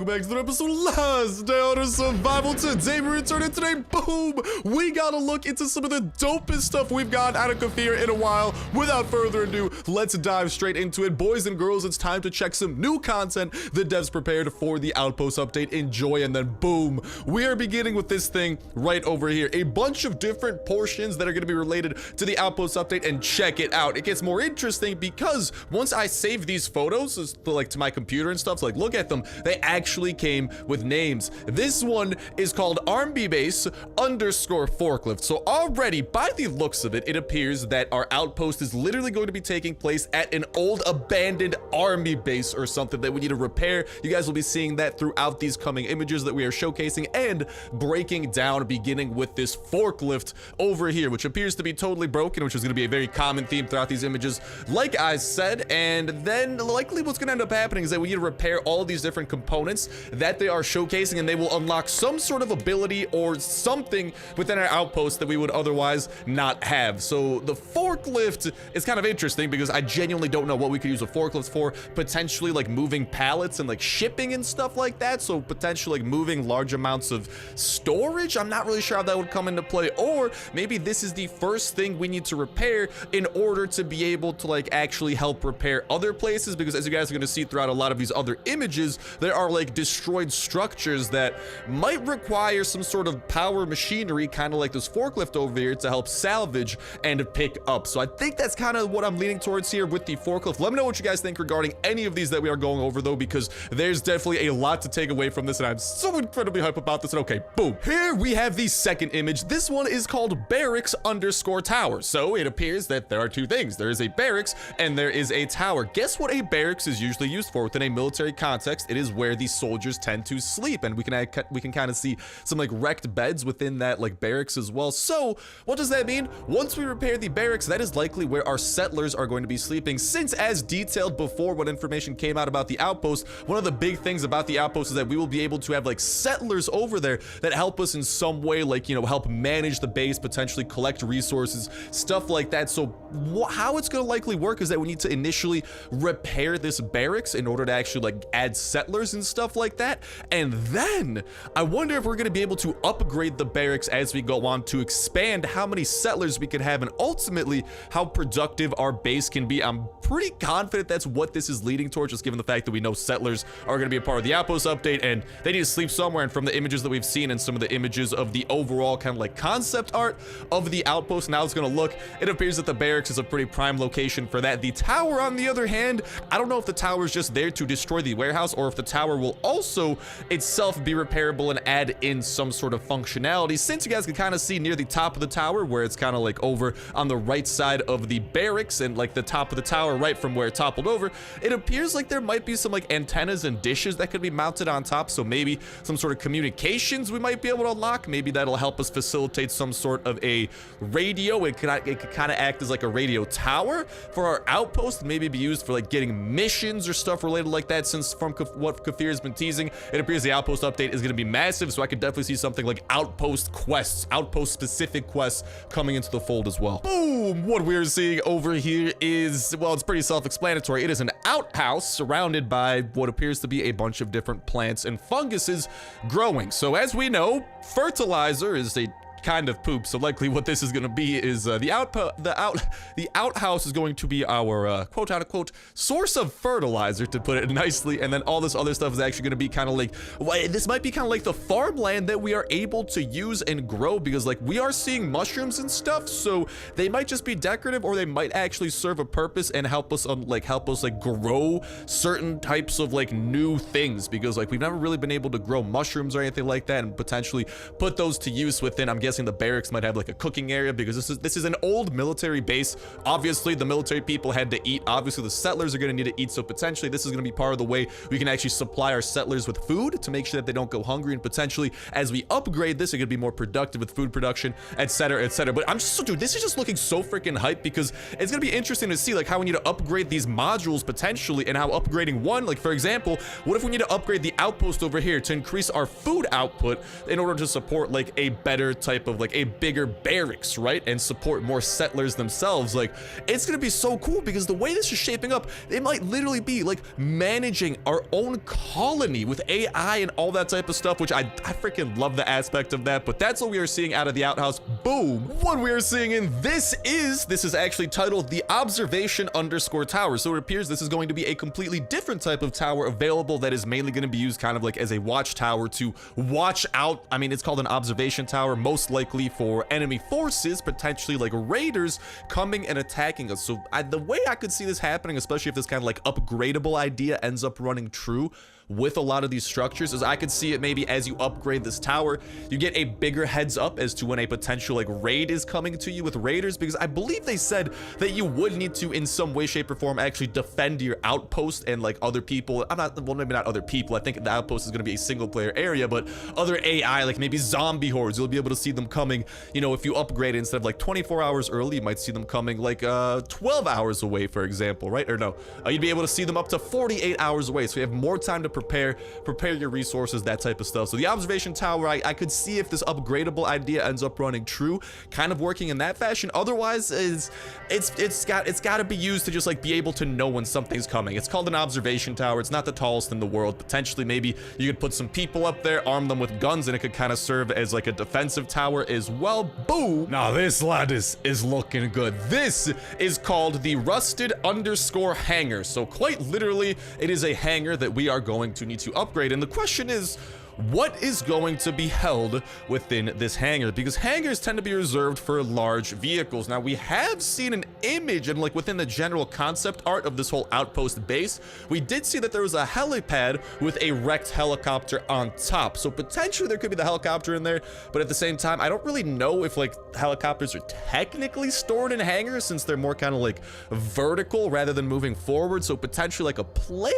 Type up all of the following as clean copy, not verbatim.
back to the episode last day on our survival. Today we return and today, boom, we gotta look into some of the dopest stuff we've got out of Kafir in a while. Without further ado, let's dive straight into it. Boys and girls, it's time to check some new content the devs prepared for the Outpost update. Enjoy, and then boom, we are beginning with this thing right over here. A bunch of different portions that are gonna be related to the Outpost update, and check it out. It gets more interesting because once I save these photos, like to my computer and stuff, so like look at them, they actually came with names. This one is called Army Base underscore Forklift. So already by the looks of it, it appears that our outpost is literally going to be taking place at an old abandoned army base or something that we need to repair. You guys will be seeing that throughout these coming images that we are showcasing and breaking down, beginning with this forklift over here, which appears to be totally broken, which is going to be a very common theme throughout these images, like I said. And then likely what's going to end up happening is that we need to repair all of these different components that they are showcasing, and they will unlock some sort of ability or something within our outpost that we would otherwise not have. So the forklift is kind of interesting because I genuinely don't know what we could use a forklift for. Potentially like moving pallets and like shipping and stuff like that. So potentially like moving large amounts of storage. I'm not really sure how that would come into play. Or maybe this is the first thing we need to repair in order to be able to like actually help repair other places, because as you guys are going to see throughout a lot of these other images, there are like destroyed structures that might require some sort of power machinery, kind of like this forklift over here, to help salvage and pick up. So I think that's kind of what I'm leaning towards here with the forklift. Let me know what you guys think regarding any of these that we are going over though, because there's definitely a lot to take away from this, and I'm so incredibly hyped about this. And okay, boom, here we have the second image. This one is called barracks underscore tower. So it appears that there are two things. There is a barracks and there is a tower. Guess what a barracks is usually used for within a military context? It is where the soldiers tend to sleep, and we can kind of see some like wrecked beds within that like barracks as well. So what does that mean? Once we repair the barracks, that is likely where our settlers are going to be sleeping, since as detailed before when information came out about the outpost, one of the big things about the outpost is that we will be able to have like settlers over there that help us in some way, like, you know, help manage the base, potentially collect resources, stuff like that. So how it's going to likely work is that we need to initially repair this barracks in order to actually like add settlers and stuff like that, and then I wonder if we're going to be able to upgrade the barracks as we go on to expand how many settlers we can have, and ultimately how productive our base can be. I'm pretty confident that's what this is leading towards, just given the fact that we know settlers are going to be a part of the outpost update and they need to sleep somewhere. And from the images that we've seen and some of the images of the overall kind of like concept art of the outpost, now it's going to look, it appears that the barracks is a pretty prime location for that. The tower, on the other hand, I don't know if the tower is just there to destroy the warehouse or if the tower will also itself be repairable and add in some sort of functionality, since you guys can kind of see near the top of the tower where it's kind of like over on the right side of the barracks and like the top of the tower right from where it toppled over, it appears like there might be some like antennas and dishes that could be mounted on top. So maybe some sort of communications we might be able to unlock. Maybe that'll help us facilitate some sort of a radio. It could kind of act as like a radio tower for our outpost, and maybe be used for like getting missions or stuff related like that, since from what Kafir has been teasing, it appears the outpost update is going to be massive. So I could definitely see something like outpost quests, outpost specific quests coming into the fold as well. Boom! What we're seeing over here is, well, it's pretty self-explanatory. It is an outhouse surrounded by what appears to be a bunch of different plants and funguses growing. So as we know, fertilizer is a kind of poop, so likely what this is going to be is the outhouse is going to be our quote unquote source of fertilizer, to put it nicely, and then all this other stuff is actually going to be kind of like, well, this might be kind of like the farmland that we are able to use and grow, because like we are seeing mushrooms and stuff, so they might just be decorative or they might actually serve a purpose and help us grow certain types of like new things, because like we've never really been able to grow mushrooms or anything like that and potentially put those to use within, I'm guessing the barracks might have like a cooking area, because this is an old military base. Obviously the military people had to eat, obviously the settlers are going to need to eat, so potentially this is going to be part of the way we can actually supply our settlers with food to make sure that they don't go hungry, and potentially as we upgrade this, it could be more productive with food production, etc, etc. But I'm just, dude, this is just looking so freaking hype, because it's going to be interesting to see like how we need to upgrade these modules potentially, and how upgrading one, like for example, what if we need to upgrade the outpost over here to increase our food output in order to support like a better type type of like a bigger barracks, right, and support more settlers themselves. Like, it's gonna be so cool because the way this is shaping up, it might literally be like managing our own colony with AI and all that type of stuff, which I freaking love the aspect of that. But that's what we are seeing out of the outhouse. Boom. What we are seeing in this is actually titled the observation underscore tower. So it appears this is going to be a completely different type of tower available that is mainly going to be used kind of like as a watchtower to watch out. I mean, it's called an observation tower, most likely for enemy forces, potentially like raiders coming and attacking us. So the way I could see this happening, especially if this kind of like upgradable idea ends up running true with a lot of these structures, is I could see it maybe as you upgrade this tower, you get a bigger heads up as to when a potential like raid is coming to you with raiders, because I believe they said that you would need to in some way, shape, or form actually defend your outpost and like other people. Well, maybe not other people. I think the outpost is going to be a single player area, but other AI, like maybe zombie hordes, you'll be able to see them coming, you know, if you upgrade it, instead of like 24 hours early, you might see them coming like 12 hours away, for example, right? Or no, you'd be able to see them up to 48 hours away. So you have more time to prepare your resources, that type of stuff. So the observation tower, I could see if this upgradable idea ends up running true, kind of working in that fashion. Otherwise, it's got to be used to just like be able to know when something's coming. It's called an observation tower. It's not the tallest in the world. Potentially, maybe you could put some people up there, arm them with guns, and it could kind of serve as like a defensive tower as well. Boom. Now this, lad, is looking good. This is called the rusted underscore hangar. So quite literally, it is a hangar that we are going to need to upgrade, and the question is, what is going to be held within this hangar? Because hangars tend to be reserved for large vehicles. Now, we have seen an image and like within the general concept art of this whole outpost base, we did see that there was a helipad with a wrecked helicopter on top. So potentially there could be the helicopter in there, but at the same time, I don't really know if like helicopters are technically stored in hangars since they're more kind of like vertical rather than moving forward. So potentially like a plane,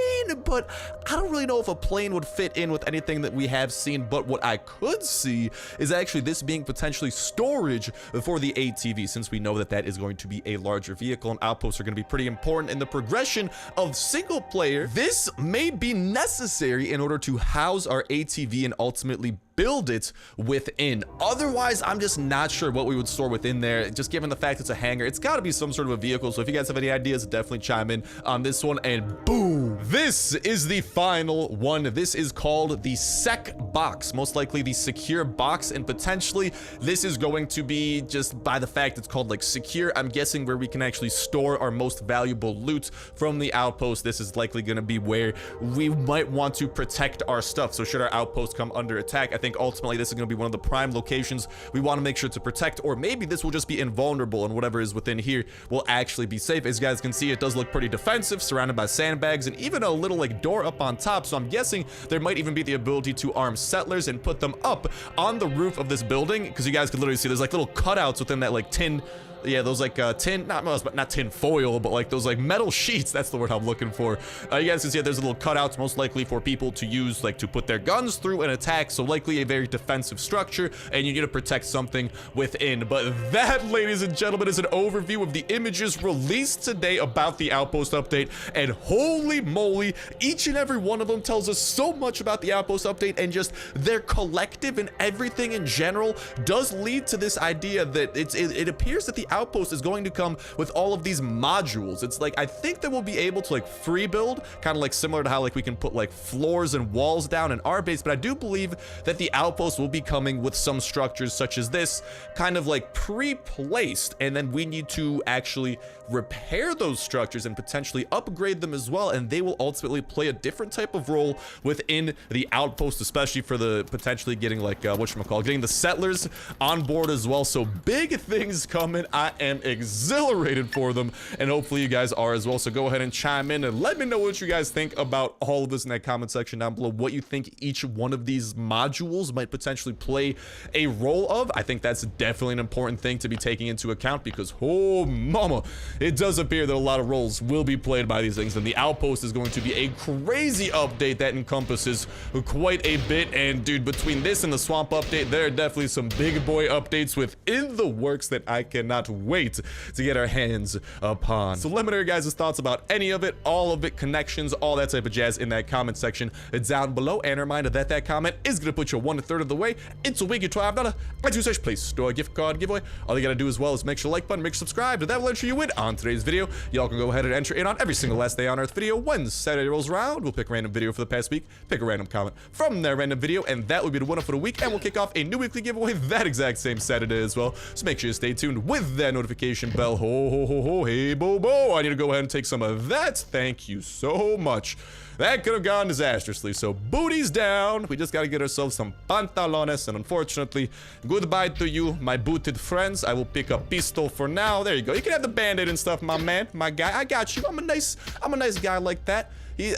but I don't really know if a plane would fit in with anything that we have seen. But what I could see is actually this being potentially storage for the ATV, since we know that that is going to be a larger vehicle, and outposts are going to be pretty important in the progression of single player. This may be necessary in order to house our ATV and ultimately build it within. Otherwise, I'm just not sure what we would store within there, just given the fact it's a hangar. It's got to be some sort of a vehicle. So if you guys have any ideas, definitely chime in on this one. And boom, this is the final one. This is called the sec box, most likely the secure box, and potentially this is going to be, just by the fact it's called like secure, I'm guessing where we can actually store our most valuable loot from the outpost. This is likely going to be where we might want to protect our stuff. So should our outpost come under attack, I think ultimately this is going to be one of the prime locations we want to make sure to protect, or maybe this will just be invulnerable and whatever is within here will actually be safe. As you guys can see, it does look pretty defensive, surrounded by sandbags and even a little like door up on top. So I'm guessing there might even be the ability to arm settlers and put them up on the roof of this building, because you guys can literally see there's like little cutouts within that like tin. Yeah, those like tin, not tin foil, but like those like metal sheets. That's the word I'm looking for. You guys can see there's a little cutouts, most likely for people to use, like to put their guns through and attack. So likely a very defensive structure, and you need to protect something within. But that, ladies and gentlemen, is an overview of the images released today about the Outpost update. And holy moly, each and every one of them tells us so much about the Outpost update, and just their collective and everything in general does lead to this idea that it appears that the Outpost is going to come with all of these modules. It's like, I think that we'll be able to like free build, kind of like similar to how like we can put like floors and walls down in our base, but I do believe that the Outpost will be coming with some structures such as this, kind of like pre-placed, and then we need to actually repair those structures and potentially upgrade them as well, and they will ultimately play a different type of role within the Outpost, especially for the potentially getting like getting the settlers on board as well. So big things coming. I am exhilarated for them, and hopefully you guys are as well. So go ahead and chime in and let me know what you guys think about all of this in that comment section down below, what you think each one of these modules might potentially play a role of. I think that's definitely an important thing to be taking into account, because oh mama, it does appear that a lot of roles will be played by these things, and the Outpost is going to be a crazy update that encompasses quite a bit. And dude, between this and the swamp update, there are definitely some big boy updates within the works that I cannot wait to get our hands upon. So let me know your guys' thoughts about any of it, all of it, connections, all that type of jazz in that comment section down below. And a reminder that that comment is going to put you 1/3 of the way into winning your $12 iTunes Play Store gift card giveaway. All you got to do as well is make sure to like button, make sure to subscribe, and that will ensure you win on today's video. Y'all can go ahead and enter in on every single last day on Earth video. When Saturday rolls around, we'll pick a random video for the past week, pick a random comment from that random video, and that will be the winner for the week. And we'll kick off a new weekly giveaway that exact same Saturday as well. So make sure you stay tuned with that notification bell. Ho, ho, ho, ho, hey, Bobo. I need to go ahead and take some of that. Thank you so much. That could have gone disastrously, so booties down. We just gotta get ourselves some pantalones, and unfortunately, goodbye to you, my booted friends. I will pick up pistol for now. There you go. You can have the band-aid and stuff, my man, my guy. I got you. I'm a nice guy like that.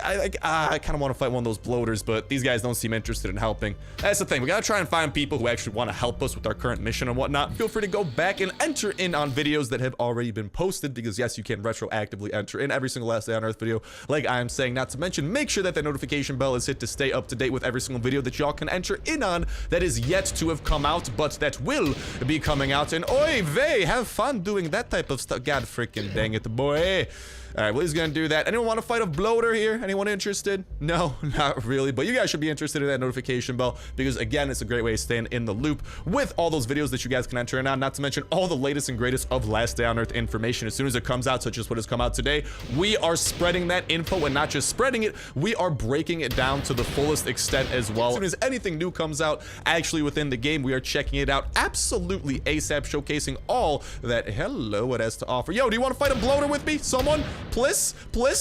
I kind of want to fight one of those bloaters, but these guys don't seem interested in helping. That's the thing. We gotta try and find people who actually want to help us with our current mission and whatnot. Feel free to go back and enter in on videos that have already been posted, because yes, you can retroactively enter in every single Last Day on Earth video, like I'm saying. Not to mention, make sure that the notification bell is hit to stay up to date with every single video that y'all can enter in on that is yet to have come out, but that will be coming out. And oy vey, have fun doing that type of stuff. God freaking dang it, boy. All right, well, he's gonna do that. Anyone want to fight a bloater here? Anyone interested? No, not really, but you guys should be interested in that notification bell, because again, it's a great way of staying in the loop with all those videos that you guys can enter in on, not to mention all the latest and greatest of Last Day on Earth information. As soon as it comes out, such as what has come out today, we are spreading that info, and not just spreading it, we are breaking it down to the fullest extent as well. As soon as anything new comes out, actually within the game, we are checking it out absolutely ASAP, showcasing all that it has to offer. Yo, do you want to fight a bloater with me? Someone? Please,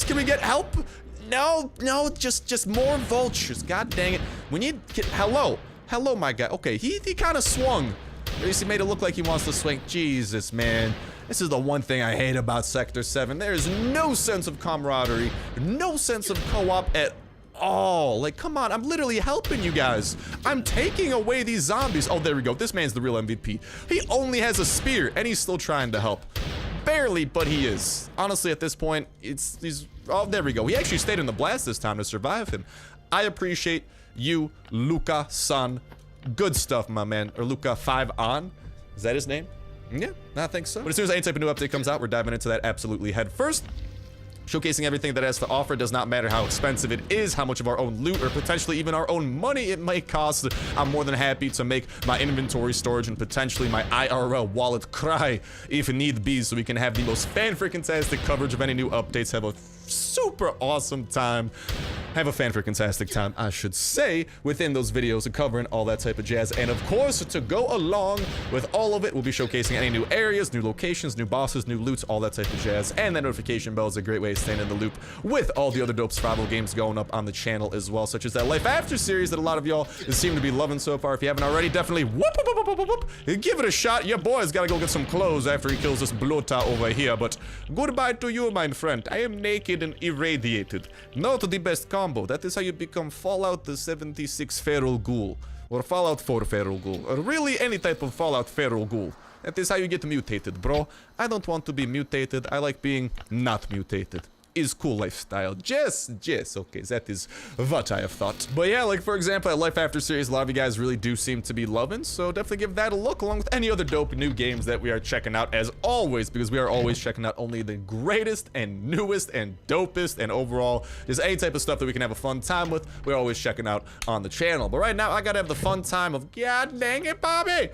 can we get help? No, just more vultures. God dang it. We need, hello, my guy. Okay, he kind of swung. At least he made it look like he wants to swing. Jesus, man. This is the one thing I hate about Sector 7. There is no sense of camaraderie, no sense of co-op at all. Like, come on, I'm literally helping you guys. I'm taking away these zombies. Oh, there we go. This man's the real MVP. He only has a spear, and he's still trying to help. Barely, but he is. Honestly, at this point, he's oh, there we go. He actually stayed in the blast this time to survive him. I appreciate you, Luca-san. Good stuff, my man. Or Luca 5 on. Is that his name? Yeah, I think so. But as soon as any type of new update comes out, we're diving into that absolutely head first. Showcasing everything that has to offer. Does not matter how expensive it is, how much of our own loot, or potentially even our own money it might cost. I'm more than happy to make my inventory storage and potentially my IRL wallet cry if need be, so we can have the most fan-freaking-tastic coverage of any new updates. Have a super awesome time. Have a fan-freaking-tastic time, I should say, within those videos covering all that type of jazz. And of course, to go along with all of it, we'll be showcasing any new areas, new locations, new bosses, new loots, all that type of jazz. And that notification bell is a great way of staying in the loop with all the other dope survival games going up on the channel as well, such as that Life After series that a lot of y'all seem to be loving so far. If you haven't already, definitely whoop, give it a shot. Your boy's gotta go get some clothes after he kills this bloater over here. But goodbye to you, my friend. I am naked and irradiated. Not the best combo. That is how you become Fallout the 76 Feral Ghoul, or Fallout 4 Feral Ghoul, or really any type of Fallout Feral Ghoul. That is how you get mutated, bro. I don't want to be mutated. I like being not mutated. Is cool lifestyle. Yes, okay, that is what I have thought. But yeah, like for example, at Life After series, a lot of you guys really do seem to be loving, so definitely give that a look, along with any other dope new games that we are checking out, as always, because we are always checking out only the greatest and newest and dopest, and overall, just any type of stuff that we can have a fun time with, we're always checking out on the channel. But right now, I gotta have the fun time of, god dang it, Bobby!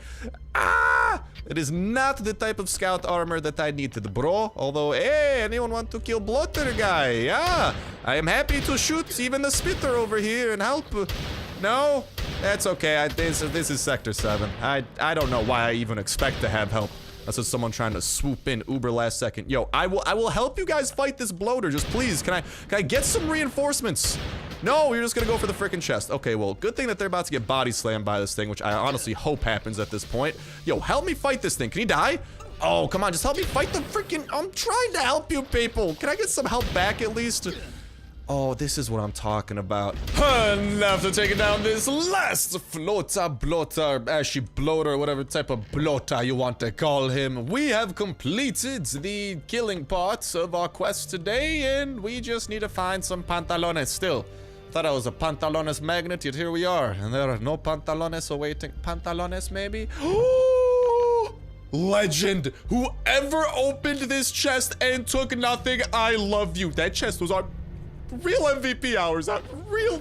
Ah! It is not the type of scout armor that I needed, bro. Although, hey, anyone want to kill bloater guy? Yeah, I am happy to shoot even the spitter over here and help. No, that's okay. This is Sector 7. I don't know why I even expect to have help. That's just someone trying to swoop in uber last second. Yo, I will help you guys fight this bloater. Just please, can I get some reinforcements? No, you're just gonna go for the freaking chest. Okay, well, good thing that they're about to get body slammed by this thing, which I honestly hope happens at this point. Yo, help me fight this thing. Can he die? Oh, come on, just help me fight the freaking... I'm trying to help you people. Can I get some help back at least? Oh, this is what I'm talking about. And after taking down this last bloater, ashy bloater, whatever type of bloater you want to call him, we have completed the killing parts of our quest today, and we just need to find some pantalones still. Thought I was a pantalones magnet, yet here we are, and there are no pantalones awaiting. Pantalones, maybe? legend. Whoever opened this chest and took nothing, I love you. That chest was on real MVP hours.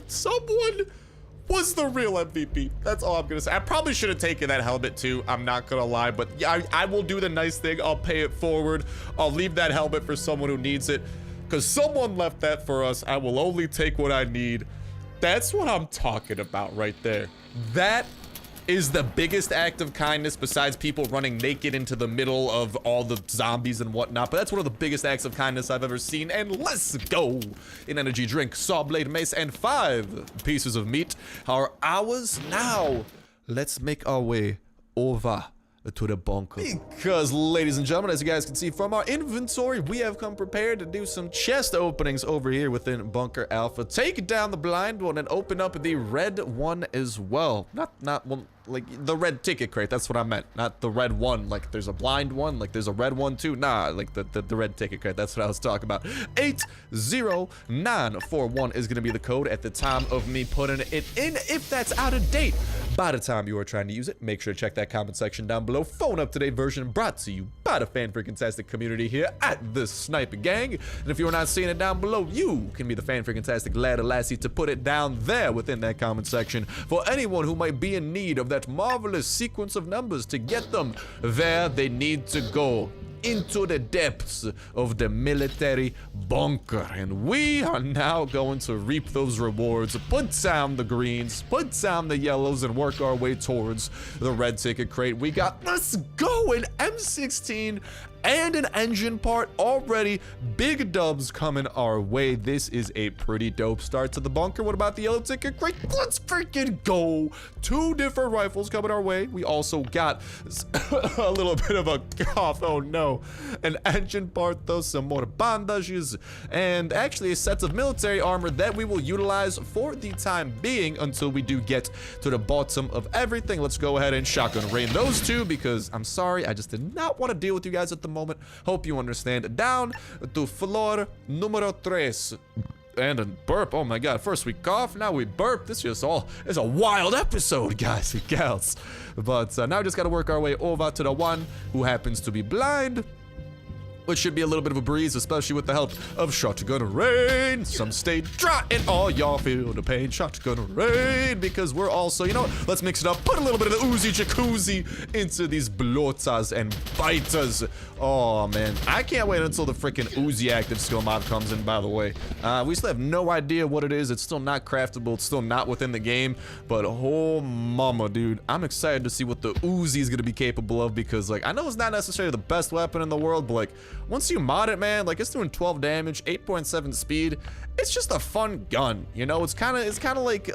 Someone was the real MVP. That's all I'm gonna say. I probably should have taken that helmet too. I'm not gonna lie, but yeah, I will do the nice thing. I'll pay it forward. I'll leave that helmet for someone who needs it, because someone left that for us. I will only take what I need. That's what I'm talking about right there. That is the biggest act of kindness besides people running naked into the middle of all the zombies and whatnot. But that's one of the biggest acts of kindness I've ever seen. And let's go. An energy drink, saw blade, mace, and 5 pieces of meat are ours now. Let's make our way over to the bunker. Because, ladies and gentlemen, as you guys can see from our inventory, we have come prepared to do some chest openings over here within Bunker Alpha. Take down the blind one and open up the red one as well. Not one, like the red ticket crate. That's what I meant. Not the red one. Like there's a blind one. Like there's a red one too. Nah, like the red ticket crate. That's what I was talking about. 80941 is going to be the code at the time of me putting it in. If that's out of date by the time you are trying to use it, make sure to check that comment section down below. Phone up-to-date version brought to you by the fan-freaking-tastic community here at the Snipe Gang. And if you're not seeing it down below, you can be the fan-freaking-tastic lad or lassie to put it down there within that comment section for anyone who might be in need of that marvelous sequence of numbers to get them where they need to go. Into the depths of the military bunker, and we are now going to reap those rewards, put down the greens, put down the yellows, and work our way towards the red ticket crate. We got, let's go, an M16 and an engine part already. Big dubs coming our way. This is a pretty dope start to the bunker. What about the yellow ticket crate? Let's freaking go. 2 different rifles coming our way. We also got a little bit of a cough. Oh no. An engine part though, some more bandages, and actually a set of military armor that we will utilize for the time being until we do get to the bottom of everything. Let's go ahead and shotgun rain those 2 because I'm sorry, I just did not want to deal with you guys at the moment. Hope you understand. Down to floor numero 3. And a burp. Oh my god. First we cough, now we burp. This is a wild episode, guys and gals. But now we just gotta work our way over to the one who happens to be blind, which should be a little bit of a breeze, especially with the help of shotgun rain. Some stay dry and all y'all feel the pain. Shotgun rain, because we're also, you know what? Let's mix it up. Put a little bit of the Uzi jacuzzi into these blotas and biters. Oh man, I can't wait until the freaking Uzi active skill mod comes in, by the way. We still have no idea what it is. It's still not craftable. It's still not within the game, but oh mama, dude, I'm excited to see what the Uzi is gonna be capable of, because like, I know it's not necessarily the best weapon in the world, but like, once you mod it, man, like it's doing 12 damage, 8.7 speed. It's just a fun gun, you know? It's kind of like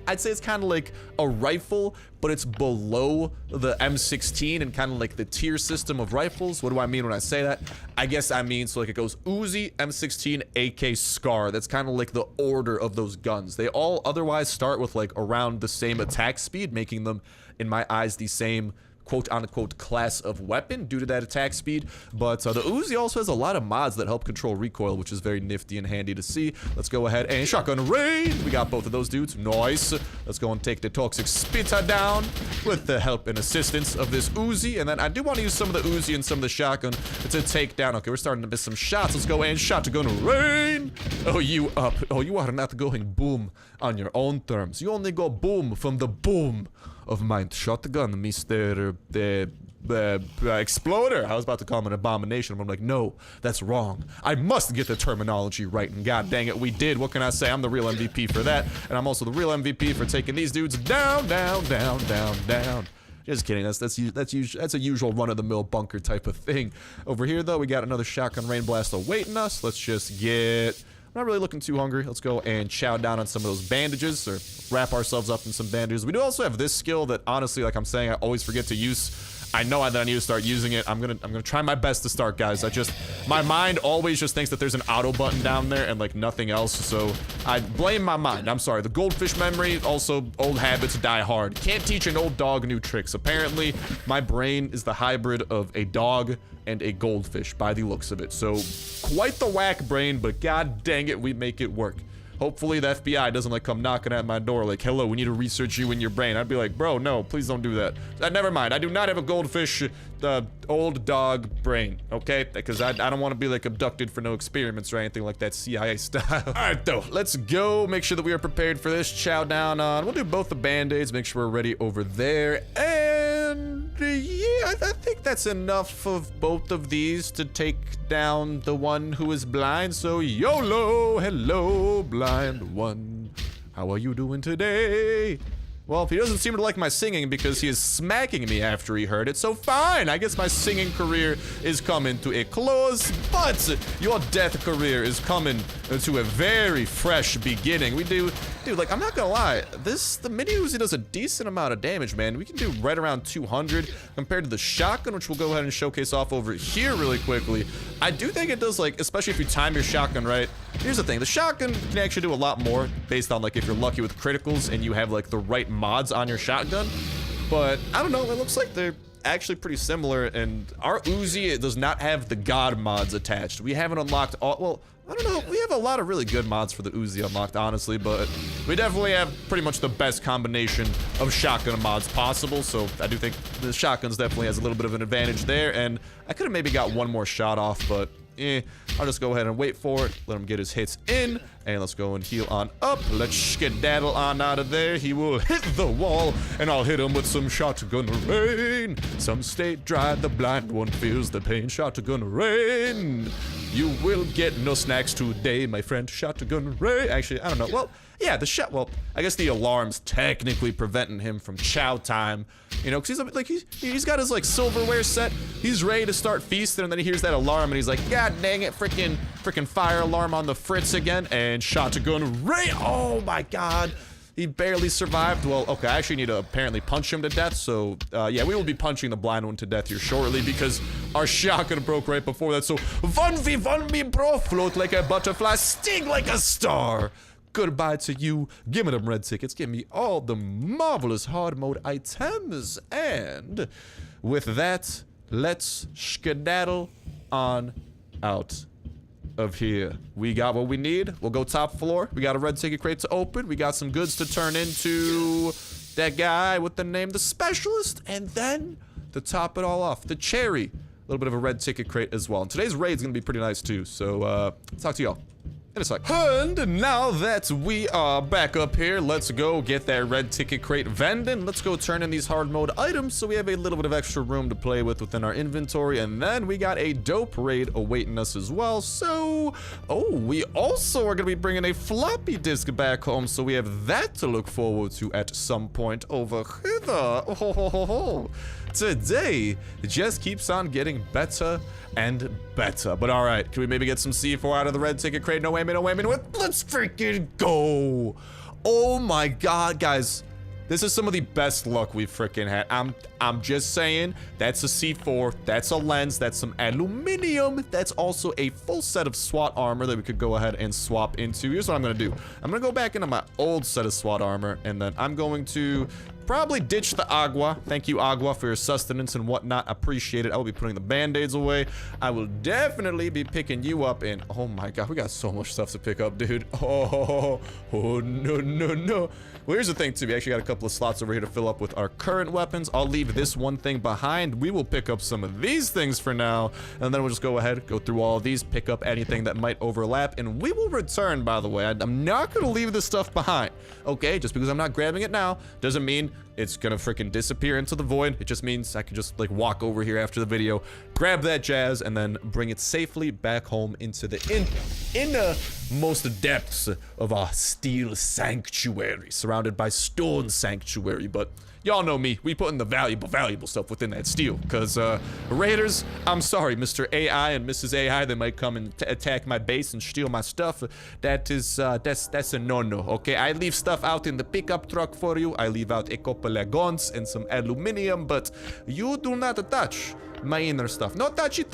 I'd say it's kind of like a rifle, but it's below the M16 and kind of like the tier system of rifles. What do I mean when I say that? I guess I mean, so like it goes Uzi, M16, AK, Scar. That's kind of like the order of those guns. They all otherwise start with like around the same attack speed, making them, in my eyes, the same quote-unquote class of weapon due to that attack speed. But the Uzi also has a lot of mods that help control recoil, which is very nifty and handy to see. Let's go ahead and shotgun rain. We got both of those dudes. Nice. Let's go and take the toxic spitter down with the help and assistance of this Uzi. And then I do want to use some of the Uzi and some of the shotgun to take down. Okay, we're starting to miss some shots. Let's go and shotgun rain. Oh, you up. Oh, you are not going boom on your own terms. You only go boom from the boom of my shotgun, Mr. Exploder. I was about to call him an abomination, but I'm like, no, that's wrong. I must get the terminology right, and god dang it, we did. What can I say? I'm the real MVP for that, and I'm also the real MVP for taking these dudes down, down, down, down, down. Just kidding. That's a usual run-of-the-mill bunker type of thing. Over here, though, we got another shotgun rain blast awaiting us. Let's just get... I'm not really looking too hungry. Let's go and chow down on some of those bandages, or wrap ourselves up in some bandages. We do also have this skill that, honestly, like I'm saying, I always forget to use. I know that I need to start using it. I'm gonna try my best to start, guys. My mind always just thinks that there's an auto button down there and like nothing else, so I blame my mind. I'm sorry. The goldfish memory, also old habits die hard. Can't teach an old dog new tricks. Apparently, my brain is the hybrid of a dog and a goldfish by the looks of it. So quite the whack brain, but god dang it, we make it work. Hopefully the FBI doesn't like come knocking at my door like, hello, we need to research you in your brain. I'd be like, bro, no, please don't do that. Never mind. I do not have a goldfish, old dog brain, okay? Because I don't want to be like abducted for no experiments or anything like that CIA style. All right, though, let's go make sure that we are prepared for this. Chow down on. We'll do both the band-aids, make sure we're ready over there. And yeah, I think that's enough of both of these to take down the one who is blind. So YOLO, hello, blind one. How are you doing today? Well, he doesn't seem to like my singing because he is smacking me after he heard it, so fine. I guess my singing career is coming to a close, but your death career is coming to a very fresh beginning. Dude, like, I'm not gonna lie, the mini Uzi does a decent amount of damage, man. We can do right around 200 compared to the shotgun, which we'll go ahead and showcase off over here really quickly. I do think it does, like, especially if you time your shotgun right. Here's the thing, the shotgun can actually do a lot more based on, like, if you're lucky with criticals and you have, like, the right mods on your shotgun. But I don't know, it looks like they're actually pretty similar, and our Uzi, it does not have the god mods attached. We haven't unlocked all, well, I don't know, we have a lot of really good mods for the Uzi unlocked, honestly, but we definitely have pretty much the best combination of shotgun mods possible, so I do think the shotguns definitely has a little bit of an advantage there, and I could have maybe got one more shot off, but I'll just go ahead and wait for it, let him get his hits in, and let's go and heal on up. Let's skedaddle on out of there. He will hit the wall, and I'll hit him with some shotgun rain. Some stay dry, the blind one feels the pain. Shotgun rain. You will get no snacks today, my friend. Shotgun rain. Actually, I don't know. Well, yeah, well, I guess the alarm's technically preventing him from chow time. You know, because he's like, he's got his like silverware set. He's ready to start feasting, and then he hears that alarm, and he's like, God dang it, freaking fire alarm on the fritz again, and shotgun rain. Oh my God. He barely survived. Well, okay, I actually need to apparently punch him to death, so, yeah, we will be punching the blind one to death here shortly because our shotgun broke right before that, so 1v1 me, bro. Float like a butterfly, sting like a star. Goodbye to you. Give me them red tickets. Give me all the marvelous hard mode items. And with that, let's skedaddle on out of here. We got what we need. We'll go top floor. We got a red ticket crate to open. We got some goods to turn into that guy with the name The Specialist. And then to top it all off, the cherry. A little bit of a red ticket crate as well. And today's raid is going to be pretty nice too. So, talk to y'all in a sec. And now that we are back up here, let's go get that red ticket crate vending. Let's go turn in these hard mode items so we have a little bit of extra room to play with within our inventory. And then we got a dope raid awaiting us as well. So, we also are going to be bringing a floppy disk back home. So we have that to look forward to at some point over here. Today, it just keeps on getting better and better. But all right, can we maybe get some C4 out of the red ticket crate? No whammy, no whammy, no whammy. Let's freaking go. Oh my God, guys. This is some of the best luck we've freaking had. I'm just saying, that's a C4, that's a lens, that's some aluminum, that's also a full set of SWAT armor that we could go ahead and swap into. Here's what I'm gonna do. I'm gonna go back into my old set of SWAT armor, and then I'm going to probably ditch the agua. Thank you, agua, for your sustenance and whatnot. Appreciate it. I will be putting the band-aids away. I will definitely be picking you up, and oh my God, we got so much stuff to pick up, dude. Oh no. Well, here's the thing too. We actually got a couple of slots over here to fill up with our current weapons. I'll leave this one thing behind. We will pick up some of these things for now, and then we'll just go ahead, go through all of these, pick up anything that might overlap, and we will return, by the way. I'm not gonna leave this stuff behind, okay? Just because I'm not grabbing it now doesn't mean it's gonna freaking disappear into the void. It just means I can just like walk over here after the video, grab that jazz, and then bring it safely back home into the innermost depths of our steel sanctuary, surrounded by stone sanctuary. But y'all know me, we putting the valuable stuff within that steel, because raiders, I'm sorry, Mr. AI and Mrs. AI, they might come and attack my base and steal my stuff. That is that's a no-no, okay? I leave stuff out in the pickup truck for you. I leave out a couple of guns and some aluminum, but you do not touch my inner stuff. No touchy.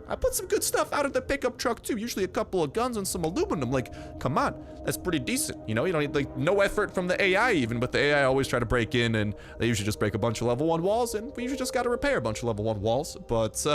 I put some good stuff out of the pickup truck too. Usually a couple of guns and some aluminum. Like, come on, that's pretty decent. You know, you don't need like no effort from the AI even, but the AI always try to break in, and they usually just break a bunch of level 1 walls, and we usually just got to repair a bunch of level 1 walls. But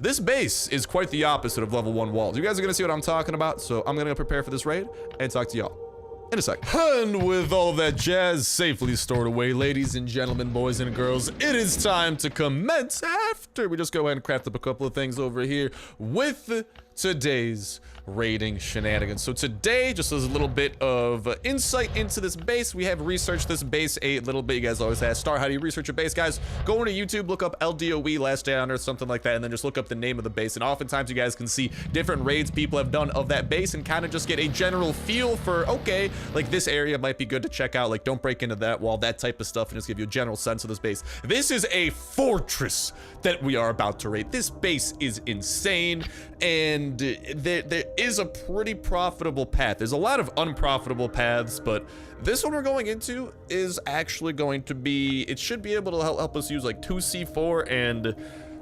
this base is quite the opposite of level 1 walls. You guys are gonna see what I'm talking about, so I'm gonna prepare for this raid and talk to y'all in a sec. And with all that jazz safely stored away, ladies and gentlemen, boys and girls, it is time to commence after we just go ahead and craft up a couple of things over here with today's raiding shenanigans. So today, just as a little bit of insight into this base, we have researched this base a little bit. You guys always ask, Star, how do you research a base? Guys, go into YouTube, look up LDOE, Last Day on Earth, something like that, and then just look up the name of the base. And oftentimes you guys can see different raids people have done of that base and kind of just get a general feel for, okay, like this area might be good to check out. Like, don't break into that wall, that type of stuff, and just give you a general sense of this base. This is a fortress that we are about to raid. This base is insane, and there is a pretty profitable path. There's a lot of unprofitable paths, but this one we're going into is actually going to be, it should be able to help us use like 2C4, and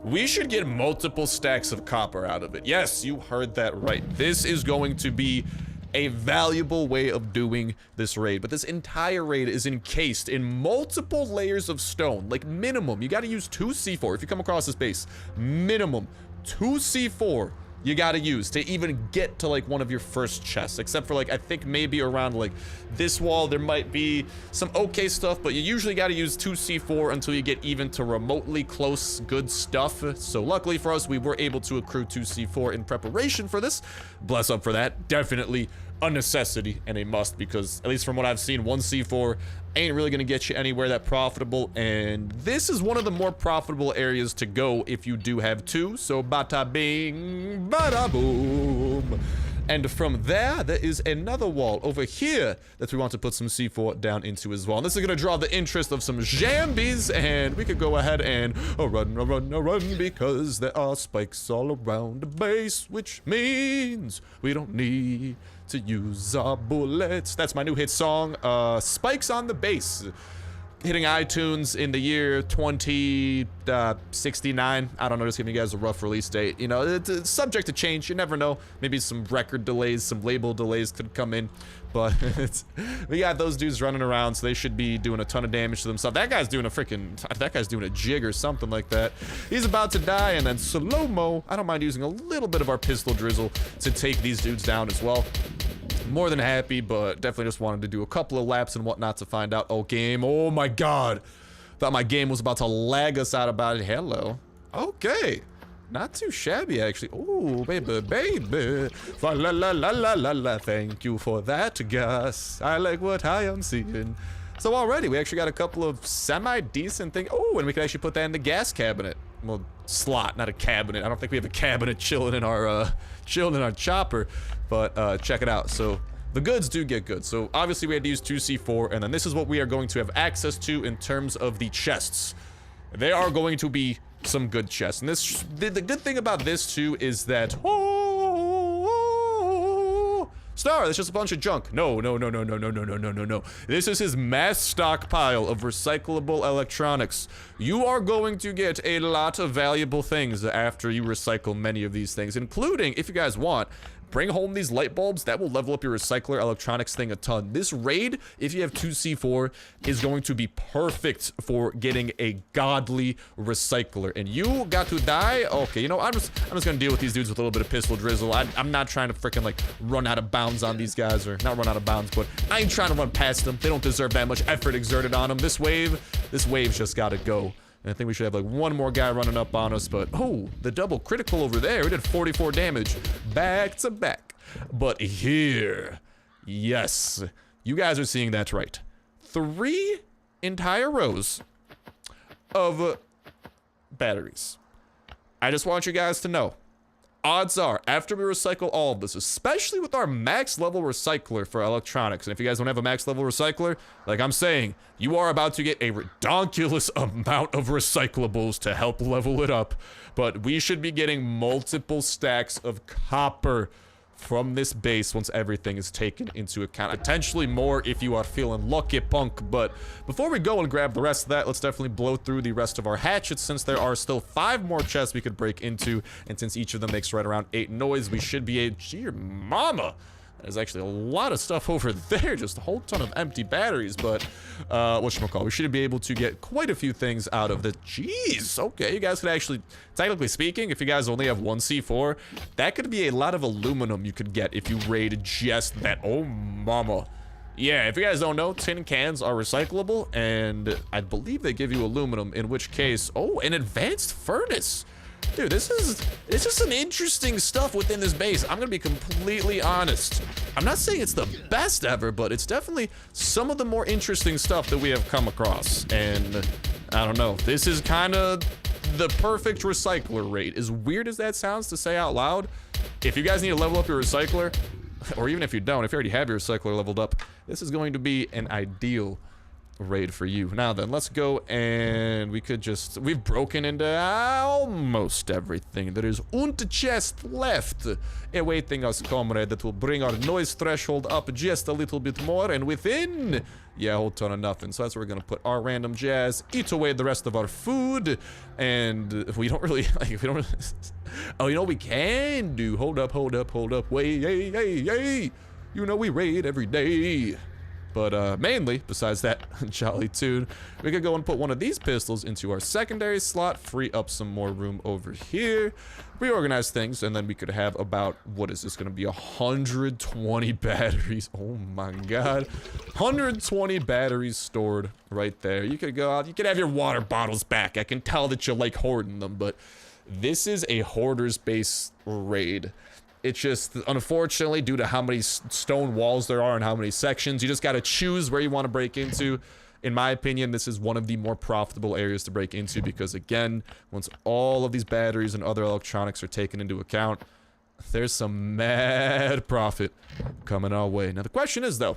we should get multiple stacks of copper out of it. Yes, you heard that right. This is going to be a valuable way of doing this raid, but this entire raid is encased in multiple layers of stone. Like, minimum, you got to use 2C4 if you come across this base. Minimum 2C4 you gotta use to even get to like one of your first chests, except for like I think maybe around like this wall there might be some okay stuff, but you usually gotta use 2C4 until you get even to remotely close good stuff. So luckily for us, we were able to accrue 2C4 in preparation for this. Bless up for that. Definitely a necessity and a must, because at least from what I've seen, 1C4 ain't really gonna get you anywhere that profitable, and this is one of the more profitable areas to go if you do have two. So bada bing, bada boom. And from there is another wall over here that we want to put some C4 down into as well. And this is gonna draw the interest of some zombies, and we could go ahead and run, because there are spikes all around the base, which means we don't need to use our bullets. That's my new hit song, Spikes on the Base, hitting iTunes in the year 2069. I don't know, just giving you guys a rough release date. You know, it's subject to change. You never know. Maybe some record delays, some label delays could come in, but we got those dudes running around, so they should be doing a ton of damage to themselves. That guy's doing a jig or something like that. He's about to die, and then slow-mo. I don't mind using a little bit of our pistol drizzle to take these dudes down as well. More than happy, but definitely just wanted to do a couple of laps and whatnot to find out. Oh, game. Oh my god. Thought my game was about to lag us out about it. Hello. Okay. Not too shabby, actually. Oh, baby, baby. La la la la la la. Thank you for that, Gus. I like what I am seeing. So already, we actually got a couple of semi-decent things. Oh, and we can actually put that in the gas cabinet. Well, slot, not a cabinet. I don't think we have a cabinet chilling in our chopper, but check it out. So the goods do get good. So obviously we had to use 2C4, and then this is what we are going to have access to in terms of the chests. They are going to be some good chests, and this the good thing about this too is that Star, that's just a bunch of junk. No. This is his mass stockpile of recyclable electronics. You are going to get a lot of valuable things after you recycle many of these things, including, if you guys want, bring home these light bulbs. That will level up your recycler electronics thing a ton. This raid, if you have 2C4, is going to be perfect for getting a godly recycler. And you got to die? Okay, you know, I'm just gonna deal with these dudes with a little bit of pistol drizzle. I'm not trying to freaking like run out of bounds on these guys, or not run out of bounds, but I ain't trying to run past them. They don't deserve that much effort exerted on them. This wave's just gotta go. And I think we should have like one more guy running up on us, but oh, the double critical over there. We did 44 damage back to back. But here, yes, you guys are seeing that right. 3 entire rows of batteries. I just want you guys to know, odds are, after we recycle all of this, especially with our max level recycler for electronics, and if you guys don't have a max level recycler, like I'm saying, you are about to get a ridiculous amount of recyclables to help level it up, but we should be getting multiple stacks of copper from this base once everything is taken into account. Potentially more if you are feeling lucky, punk. But before we go and grab the rest of that, let's definitely blow through the rest of our hatchets, since there are still 5 more chests we could break into, and since each of them makes right around 8 noise, we should be a dear mama. There's actually a lot of stuff over there, just a whole ton of empty batteries, but whatchamacallit, we should be able to get quite a few things out of the, jeez, okay, you guys could actually, technically speaking, if you guys only have 1C4, that could be a lot of aluminum you could get if you raid just that. Oh mama, Yeah, if you guys don't know, tin cans are recyclable, and I believe they give you aluminum, in which case, oh, an advanced furnace. Dude, this is some interesting stuff within this base. I'm gonna be completely honest. I'm not saying it's the best ever, but it's definitely some of the more interesting stuff that we have come across. And I don't know, this is kind of the perfect recycler rate. As weird as that sounds to say out loud, if you guys need to level up your recycler, or even if you don't, if you already have your recycler leveled up, this is going to be an ideal raid for you. Now then, let's go, and we've broken into almost everything. There is one chest left awaiting us, comrade, that will bring our noise threshold up just a little bit more, and within, yeah, a whole ton of nothing. So that's where we're gonna put our random jazz, eat away the rest of our food, and we don't really, like, we don't oh, you know what we can do? Hold up, wait, hey, you know we raid every day. But mainly, besides that jolly tune, we could go and put one of these pistols into our secondary slot, free up some more room over here, reorganize things, and then we could have about, what is this gonna be, 120 batteries. Oh my god. 120 batteries stored right there. You could go out, you could have your water bottles back. I can tell that you like hoarding them, but this is a hoarder's base raid. It's just, unfortunately, due to how many stone walls there are and how many sections, you just got to choose where you want to break into. In my opinion, this is one of the more profitable areas to break into because, again, once all of these batteries and other electronics are taken into account, there's some mad profit coming our way. Now, the question is, though,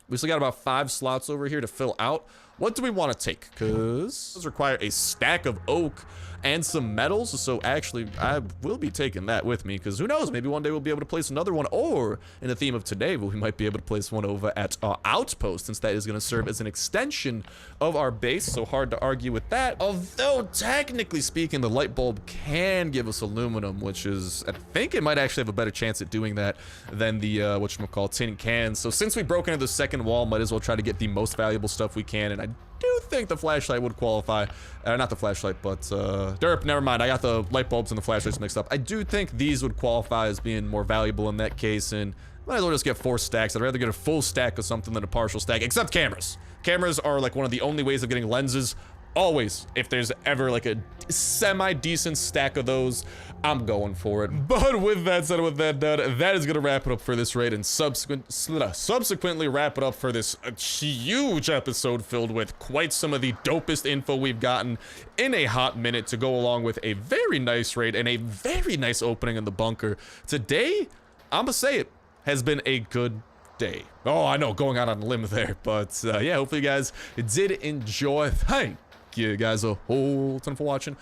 we still got about 5 slots over here to fill out. What do we want to take? Because those require a stack of oak and some metals, so actually I will be taking that with me, because who knows, maybe one day we'll be able to place another one, or in the theme of today, we might be able to place one over at Outpost, since that is going to serve as an extension of our base, so hard to argue with that. Although, technically speaking, the light bulb can give us aluminum, which is, I think it might actually have a better chance at doing that than the, whatchamacallit, tin cans. So since we've broken into the second wall, might as well try to get the most valuable stuff we can, and I do think the flashlight would qualify. Not the flashlight, but derp, never mind. I got the light bulbs and the flashlights mixed up. I do think these would qualify as being more valuable in that case, and might as well just get 4 stacks. I'd rather get a full stack of something than a partial stack, except cameras. Cameras are like one of the only ways of getting lenses. Always, if there's ever like a semi-decent stack of those, I'm going for it. But with that said, with that done, that is gonna wrap it up for this raid, and subsequently wrap it up for this huge episode filled with quite some of the dopest info we've gotten in a hot minute, to go along with a very nice raid and a very nice opening in the bunker. Today, I'ma say it, has been a good day. Oh, I know, going out on a limb there, but yeah, hopefully you guys did enjoy. Thank you guys a whole ton for watching.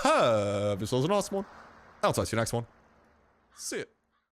Have yourselves an awesome one. I'll talk to you next one. See ya.